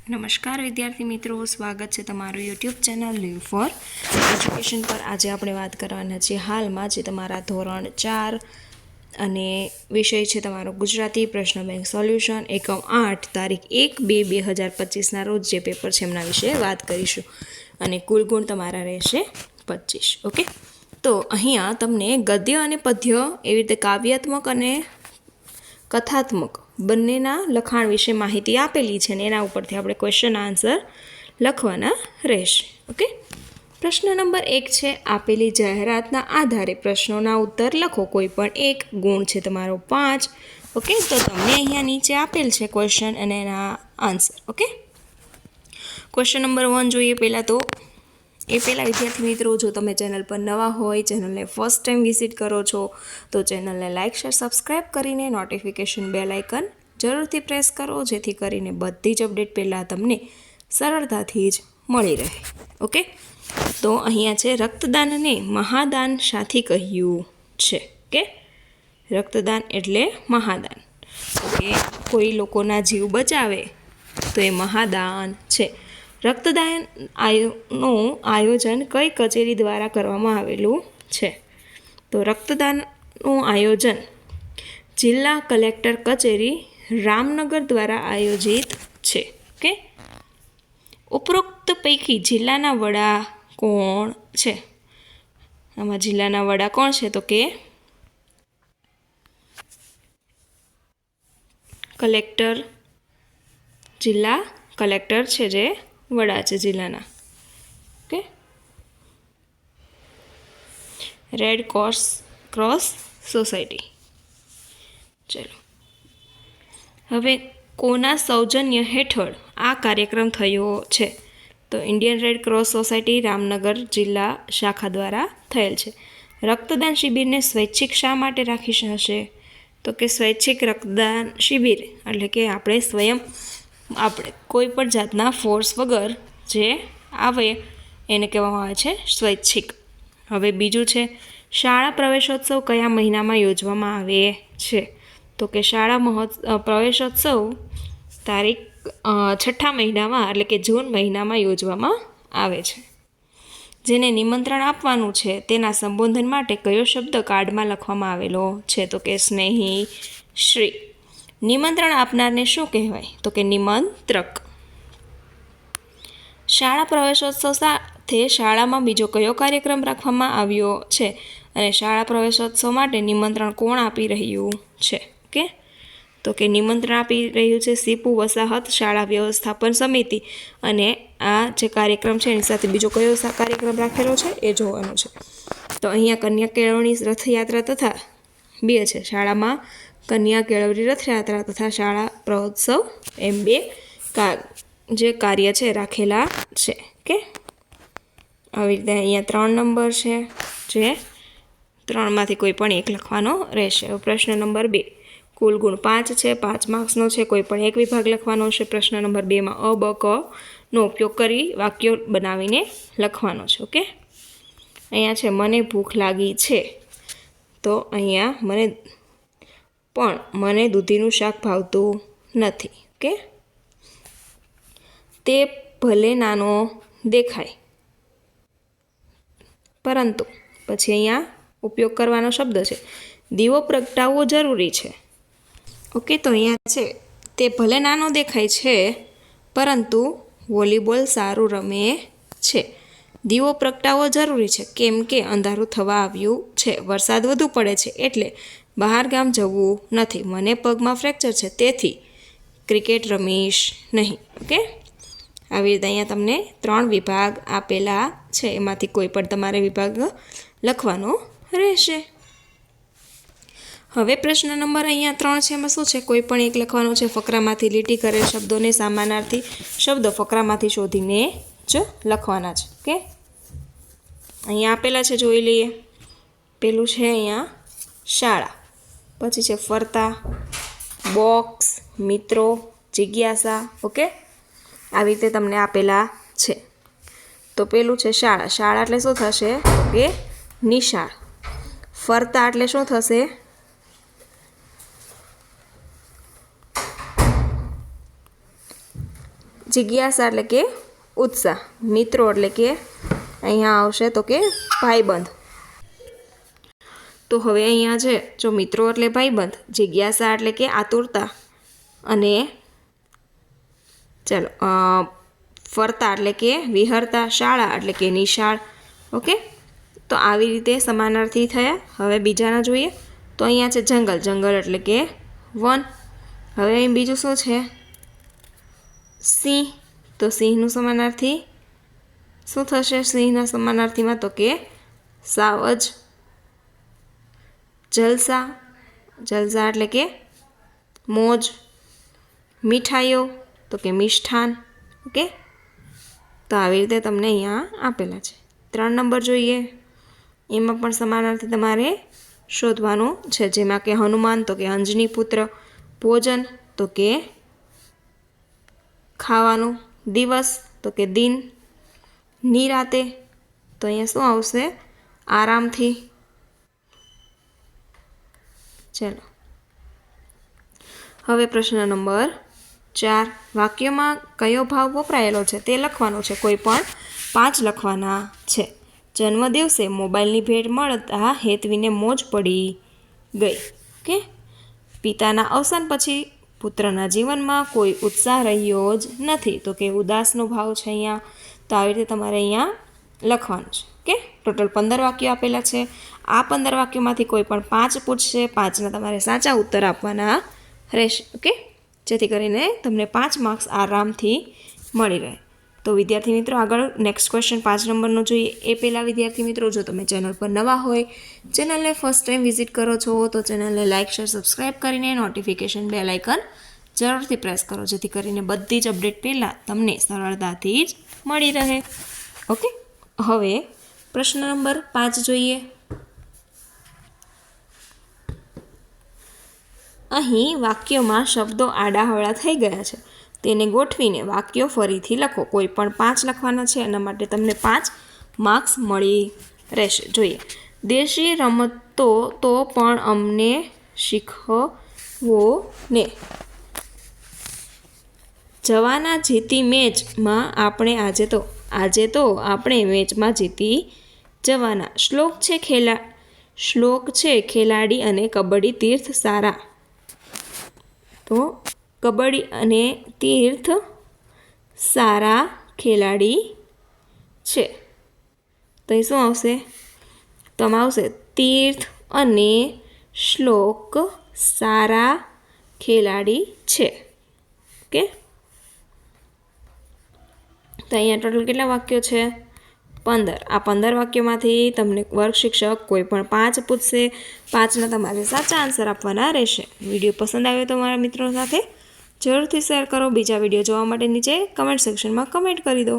નમસ્કાર વિદ્યાર્થી મિત્રો, સ્વાગત છે તમારું YouTube channel live for education પર। આજે આપણે વાત કરવાના છીએ હાલમાં જે તમારા ધોરણ 4 અને વિષય છે તમારો ગુજરાતી પ્રશ્ન બેંક સોલ્યુશન એકમ 8 તારીખ 1/2/2025ના રોજ જે પેપર છે એમના વિશે વાત કરીશું અને કુલ ગુણ તમારા રહેશે 25। ઓકે, તો અહીંયા તમને ગદ્ય અને પદ્ય એવી રીતે કાવ્યાત્મક અને કથાત્મક બંનેના લખાણ વિશે માહિતી આપેલી છે ને એના ઉપરથી આપણે ક્વેશ્ચન આન્સર લખવાના રહેશે। ઓકે, પ્રશ્ન નંબર 1 છે, આપેલી જાહેરાતના આધારે પ્રશ્નોના ઉત્તર લખો। કોઈ પણ એક, ગુણ છે તમારો 5। ઓકે, તો તમને અહીંયા નીચે આપેલ છે ક્વેશ્ચન અને એના આન્સર। ઓકે, ક્વેશ્ચન નંબર 1 જોઈએ પહેલાં। તો એ પહેલાં વિદ્યાર્થી મિત્રો, જો તમે ચેનલ પર નવા હોય, ચેનલને ફર્સ્ટ ટાઈમ વિઝિટ કરો છો તો ચેનલને લાઇક શેર સબસ્ક્રાઈબ કરીને નોટિફિકેશન બેલ આઇકન જરૂરથી પ્રેસ કરો, જેથી કરીને બધી જ અપડેટ પહેલાં તમને સરળતાથી જ મળી રહે। ઓકે, તો અહીંયા છે, રક્તદાનને મહાદાન શાથી કહ્યું છે? કે રક્તદાન એટલે મહાદાન। ઓકે, કોઈ લોકોના જીવ બચાવે તો એ મહાદાન છે। રક્તદાન નું આયોજન કઈ કચેરી દ્વારા કરવામાં આવેલું છે? તો રક્તદાનનું આયોજન જિલ્લા કલેક્ટર કચેરી રામનગર દ્વારા આયોજિત છે। ઓકે, ઉપરોક્ત પૈકી જિલ્લાના વડા કોણ છે? આમાં જિલ્લાના વડા કોણ છે? તો કે કલેક્ટર, જિલ્લા કલેક્ટર છે જે વડા છે જિલ્લાના। Okay, red cross society. ચલો, હવે કોના સૌજન્ય હેઠળ આ કાર્યક્રમ થયો છે? તો Indian red cross society Ramnagar જિલ્લા શાખા દ્વારા થયેલ છે। રક્તદાન શિબિરને સ્વૈચ્છિક શા માટે રાખી હશે? તો કે સ્વૈચ્છિક રક્તદાન શિબિર એટલે કે આપણે કોઈ પણ જાતના ફોર્સ વગર જે આવે એને કહેવામાં આવે છે સ્વૈચ્છિક। હવે બીજું છે, શાળા પ્રવેશોત્સવ કયા મહિનામાં યોજવામાં આવે છે? તો કે શાળા પ્રવેશોત્સવ તારીખ 6 મહિનામાં એટલે કે જૂન મહિનામાં યોજવામાં આવે છે। જેને નિમંત્રણ આપવાનું છે તેના સંબોધન માટે કયો શબ્દ કાર્ડમાં લખવામાં આવેલો છે? તો કે સ્નેહી શ્રી। નિમંત્રણ આપનારને શું કહેવાય? તો કે નિમંત્રક। શાળા પ્રવેશોત્સવ સાથે શાળામાં બીજો કયો કાર્યક્રમ રાખવામાં આવ્યો છે? અને શાળા પ્રવેશોત્સવ માટે નિમંત્રણ કોણ આપી રહ્યું છે? ઓકે, તો કે નિમંત્રણ આપી રહ્યું છે સીપુ વસાહત શાળા વ્યવસ્થાપન સમિતિ। અને આ જે કાર્યક્રમ છે એની સાથે બીજો કયો કાર્યક્રમ રાખેલો છે એ જોવાનું છે। તો અહીંયા કન્યા કેળવણી રથયાત્રા તથા 2 છે, શાળામાં કન્યા કેળવણી રથયાત્રા તથા શાળા પ્રહોત્સવ એમ 2 જે કાર્ય છે રાખેલા છે। કે આવી રીતે અહીંયા 3 નંબર છે, જે 3માંથી કોઈ પણ એક લખવાનો રહેશે। પ્રશ્ન નંબર 2, કુલ ગુણ 5 છે, 5 માર્ક્સનો છે, કોઈ પણ એક વિભાગ લખવાનો છે। પ્રશ્ન નંબર 2માં અ, બ, ક નો ઉપયોગ કરી વાક્યો બનાવીને લખવાનો છે। ઓકે, અહીંયા છે, મને ભૂખ લાગી છે, તો અહીંયા મને દૂધીનું શાક ભાવતું નથી। ઓકે, તે ભલે નાનો દેખાય પરંતુ પછી અહીંયા ઉપયોગ કરવાનો શબ્દ છે દીવો પ્રગટાવવો જરૂરી છે। ઓકે, તો અહીંયા છે, તે ભલે નાનો દેખાય છે પરંતુ વોલીબોલ સારું રમે છે। દીવો પ્રગટાવવો જરૂરી છે કેમ કે અંધારું થવા આવ્યું છે, વરસાદ વધુ પડે છે એટલે બહાર ગામ જવું નથી, મને પગમાં ફ્રેક્ચર છે તેથી ક્રિકેટ રમીશ નહીં। ઓકે, આવી રીતે અહીંયા તમને 3 વિભાગ આપેલા છે, એમાંથી કોઈ પણ તમારે વિભાગ લખવાનો રહેશે। હવે પ્રશ્ન નંબર અહીંયા 3 છે, એમાં શું છે, કોઈ પણ એક લખવાનો છે। ફકરામાંથી લીટી કરેલ શબ્દોને સમાનાર્થી શબ્દો ફકરામાંથી શોધીને જ લખવાના છે। ઓકે, અહીંયા આપેલા છે, જોઈ લઈએ। પેલું છે અહીંયા શાળા, પછી છે ફરતા, બોક્સ, મિત્રો, જિજ્ઞાસા। ઓકે, આવી રીતે તમને આપેલા છે। તો પેલું છે શાળા, શાળા એટલે શું થશે? કે નિશાળ। ફરતા એટલે શું થશે? જિજ્ઞાસા એટલે કે ઉત્સાહ, મિત્રો એટલે કે અહીંયા આવશે તો કે ભાઈબંધ. તો હવે અહીંયા છે જો મિત્રો એટલે ભાઈબંધ, જિજ્ઞાસા એટલે કે આતુરતા, અને ચાલો ફરતા એટલે કે વિહરતા, શાળા એટલે કે નિશાળ. ઓકે, તો આવી રીતે સમાનાર્થી થયા. હવે બીજાના જોઈએ તો અહીંયા છે જંગલ, જંગલ એટલે કે વન. હવે અહીં બીજું શું છે? સિંહ. તો સિંહનું સમાનાર્થી શું થશે? સિંહના સમાનાર્થીમાં તો કે સાવજ. જલસા, જલસા એટલે કે મોજ. મીઠાઈઓ તો કે મિષ્ઠાન. ઓકે, તો આવી રીતે તમને અહીંયા આપેલા છે. 3 નંબર જોઈએ, એમાં પણ સમાનાર્થી તમારે શોધવાનું છે, જેમાં કે હનુમાન તો કે અંજની પુત્ર, ભોજન તો કે ખાવાનું, દિવસ તો કે દિન, નિરાતે તો અહીંયા શું આવશે? આરામથી. ચાલો હવે પ્રશ્ન નંબર 4, વાક્યમાં કયો ભાવ વપરાયેલો છે તે લખવાનો છે. કોઈ પણ 5 લખવાના છે. જન્મદિવસે મોબાઈલની ભેટ મળતા હેતવીને મોજ પડી ગઈ. ઓકે, પિતાના અવસાન પછી પુત્રના જીવનમાં કોઈ ઉત્સાહ રહ્યો જ નથી તો કે ઉદાસનો ભાવ છે અહીંયા. તો આવી રીતે તમારે અહીંયા લખવાનું છે. ઓકે, ટોટલ 15 વાક્યો આપેલા છે. આ 15 વાક્યોમાંથી કોઈ પણ 5 પૂછશે, 5ના તમારે સાચા ઉત્તર આપવાના રહેશે. ઓકે, જેથી કરીને તમને 5 માર્ક્સ આરામથી મળી રહે. તો વિદ્યાર્થી મિત્રો આગળ નેક્સ્ટ ક્વેશ્ચન 5 નંબરનો જોઈએ. એ પહેલાં વિદ્યાર્થી મિત્રો, જો તમે ચેનલ પર નવા હોય, ચેનલને ફર્સ્ટ ટાઈમ વિઝિટ કરો છો તો ચેનલને લાઇક, શેર, સબસ્ક્રાઈબ કરીને નોટિફિકેશન બેલ આઇકન જરૂરથી પ્રેસ કરો, જેથી કરીને બધી જ અપડેટ પહેલાં તમને સરળતાથી જ મળી રહે. ઓકે, હવે પ્રશ્ન નંબર 5 જોઈએ. અહીં વાક્યોમાં શબ્દો આડાહવળા થઈ ગયા છે, તેને ગોઠવીને વાક્યો ફરીથી લખો. કોઈ પણ 5 લખવાના છે, એના માટે તમને 5 માર્ક્સ મળી રહેશે. જોઈએ, દેશી રમતો તો પણ અમને શીખવો ને. જવાના જીતી મેચમાં આપણે આજે તો આપણે મેચમાં જીતી જવાના. શ્લોક છે ખેલાડી અને કબડ્ડી તીર્થ સારા. તો કબડ્ડી અને તીર્થ સારા ખેલાડી છે. તો એ શું આવશે? તો આમાં આવશે તીર્થ અને શ્લોક સારા ખેલાડી છે. ઓકે, તો અહીંયા ટોટલ કેટલા વાક્યો છે? 15. આ 15 વાક્યોમાંથી તમને વર્ગ શિક્ષક કોઈ પણ 5 પૂછશે, 5ના તમારે સાચા આન્સર આપવાના રહેશે. વિડીયો પસંદ આવ્યો તો મારા મિત્રો સાથે જરૂરથી શેર કરો. બીજા વિડીયો જોવા માટે નીચે કમેન્ટ સેક્શનમાં કમેન્ટ કરી દો.